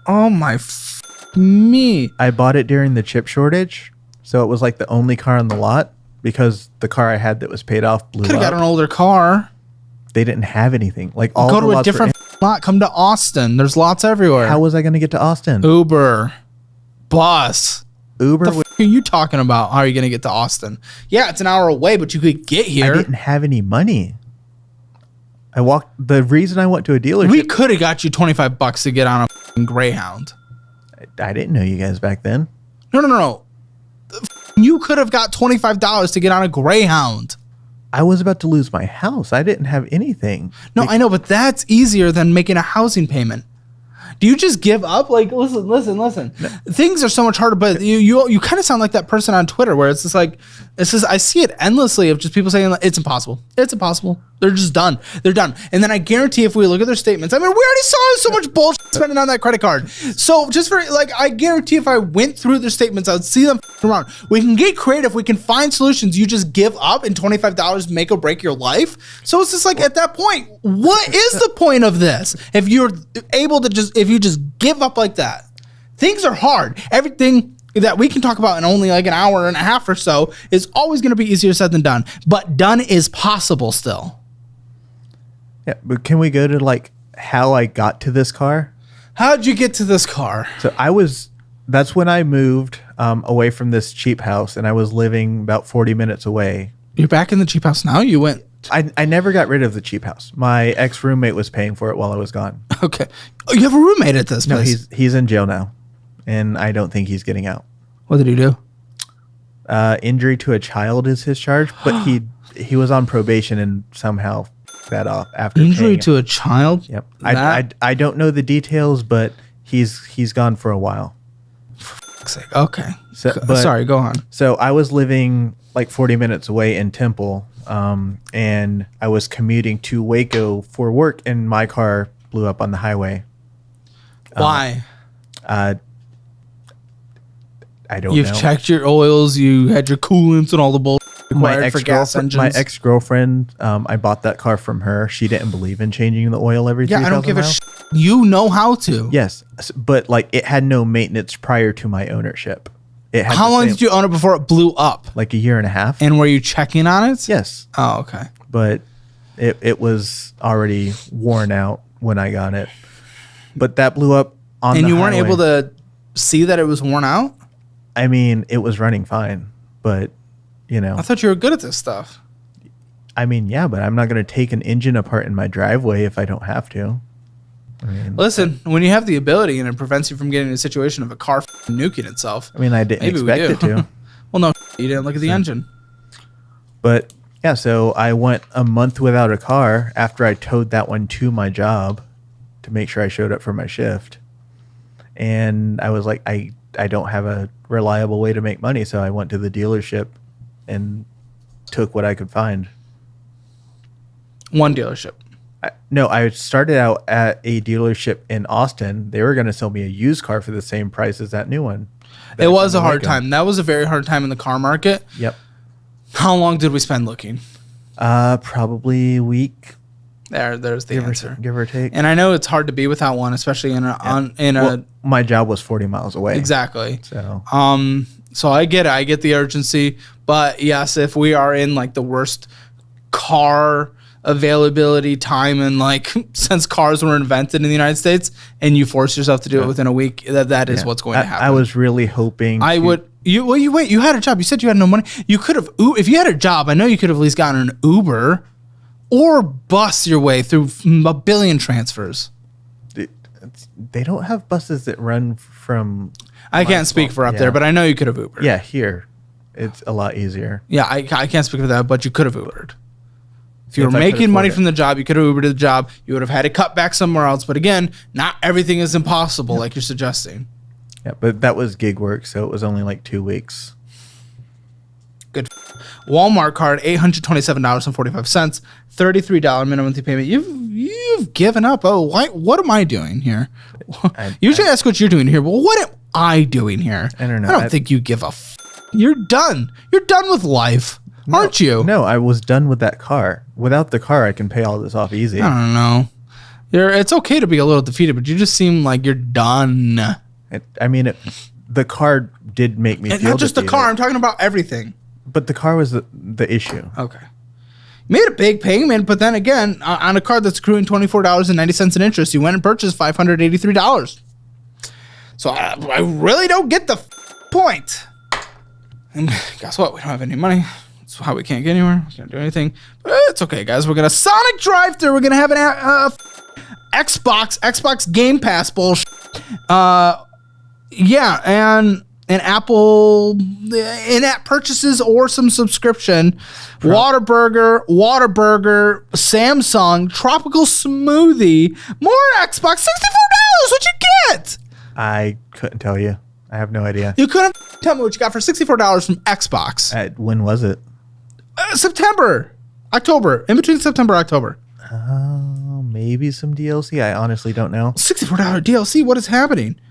Oh my me. I bought it during the chip shortage, so it was like the only car on the lot because the car I had that was paid off blew up. Could have got an older car. They didn't have anything. Like all Go the to a lots different lot. Come to Austin. There's lots everywhere. How was I going to get to Austin? Uber, bus. Uber. The f- are you talking about? How are you going to get to Austin? Yeah, it's an hour away, but you could get here. I didn't have any money. I walked. The reason I went to a dealership. We could have got you $25 to get on a f***ing Greyhound. I didn't know you guys back then. No. You could have got $25 to get on a Greyhound. I was about to lose my house. I didn't have anything. No, I know, but that's easier than making a housing payment. Do you just give up? Like, listen. No. Things are so much harder, but you kind of sound like that person on Twitter where it's just like, I see it endlessly of just people saying like, it's impossible. It's impossible. They're just done. They're done. And then I guarantee if we look at their statements, I mean, we already saw so much bullshit spending on that credit card. So just for like, I guarantee if I went through their statements, I would see them around. We can get creative. We can find solutions. You just give up and $25 make or break your life. So it's just like at that point, what is the point of this? If you're able to if you just give up like that, things are hard. Everything that we can talk about in only like an hour and a half or so is always going to be easier said than done, but done is possible still. Yeah, but can we go to like how I got to this car? How'd you get to this car? So that's when I moved away from this cheap house and I was living about 40 minutes away. You're back in the cheap house now? You went... I never got rid of the cheap house. My ex-roommate was paying for it while I was gone. Okay. Oh, you have a roommate at this place? No, he's in jail now. And I don't think he's getting out. What did he do? Injury to a child is his charge, but he was on probation and somehow that off after injury to a child. Yep. I don't know the details, but he's gone for a while. For sake. Okay. Sorry, go on. So I was living like 40 minutes away in Temple, and I was commuting to Waco for work, and my car blew up on the highway. Why? I don't know. You've checked your oils, you had your coolants and all the bull required for gas engines. My ex-girlfriend, I bought that car from her. She didn't believe in changing the oil every 3,000 miles. Yeah, I don't give miles. a shit. You know how to. Yes, but like it had no maintenance prior to my ownership. How long did you own it before it blew up? Like a year and a half. And were you checking on it? Yes. Oh, okay. But it was already worn out when I got it. But that blew up on the highway. And you weren't able to see that it was worn out? I mean, it was running fine, but you know. I thought you were good at this stuff. I mean, yeah, but I'm not going to take an engine apart in my driveway if I don't have to. I mean, listen, when you have the ability and it prevents you from getting in a situation of a car nuking itself. I mean, I didn't expect it to. Well, no, you didn't look at the engine. But yeah, so I went a month without a car after I towed that one to my job to make sure I showed up for my shift. And I was like, I don't have a reliable way to make money, so I went to the dealership and took what I could find. One dealership? No, I started out at a dealership in Austin. They were going to sell me a used car for the same price as that new one. It was a hard time. That was a very hard time in the car market. Yep. How long did we spend looking? Probably a week. There's the answer. Give or take. And I know it's hard to be without one, especially my job was 40 miles away. Exactly. So I get it. I get the urgency. But yes, if we are in like the worst car availability time and like since cars were invented in the United States and you force yourself to do it within a week, that is what's going to happen. I was really hoping you had a job. You said you had no money. You could have, if you had a job, I know you could have at least gotten an Uber or bus your way through a billion transfers. They don't have buses that run from... I can't speak for up there, but I know you could have Ubered. Yeah, here. It's a lot easier. Yeah, I can't speak for that, but you could have Ubered. If you were making money from the job, you could have Ubered to the job. You would have had to cut back somewhere else. But again, not everything is impossible like you're suggesting. Yeah, but that was gig work, so it was only like 2 weeks. Good. Walmart card, $827.45, $33 minimum monthly payment. You've given up. Oh, what am I doing here? Usually ask what you're doing here, but what am I doing here? I don't know. I don't think you give a You're done. You're done with life, aren't you? No, I was done with that car. Without the car, I can pay all this off easy. I don't know. It's okay to be a little defeated, but you just seem like you're done. The car did make me And feel not just defeated. the car. I'm talking about everything. But the car was the issue. Okay. Made a big payment, but then again, on a card that's accruing $24.90 in interest, you went and purchased $583. So I really don't get the point. And guess what? We don't have any money. That's how we can't get anywhere. We can't do anything. But it's okay, guys. We're going to Sonic drive through. We're going to have an Xbox Game Pass bullshit. Yeah, and an Apple in-app purchases or some subscription. Whataburger, Samsung, tropical smoothie, more Xbox, $64. What'd you get? I couldn't tell you. I have no idea. You couldn't tell me what you got for $64 from Xbox. When was it? October. In between September and October. Maybe some DLC. I honestly don't know. $64 DLC? What is happening?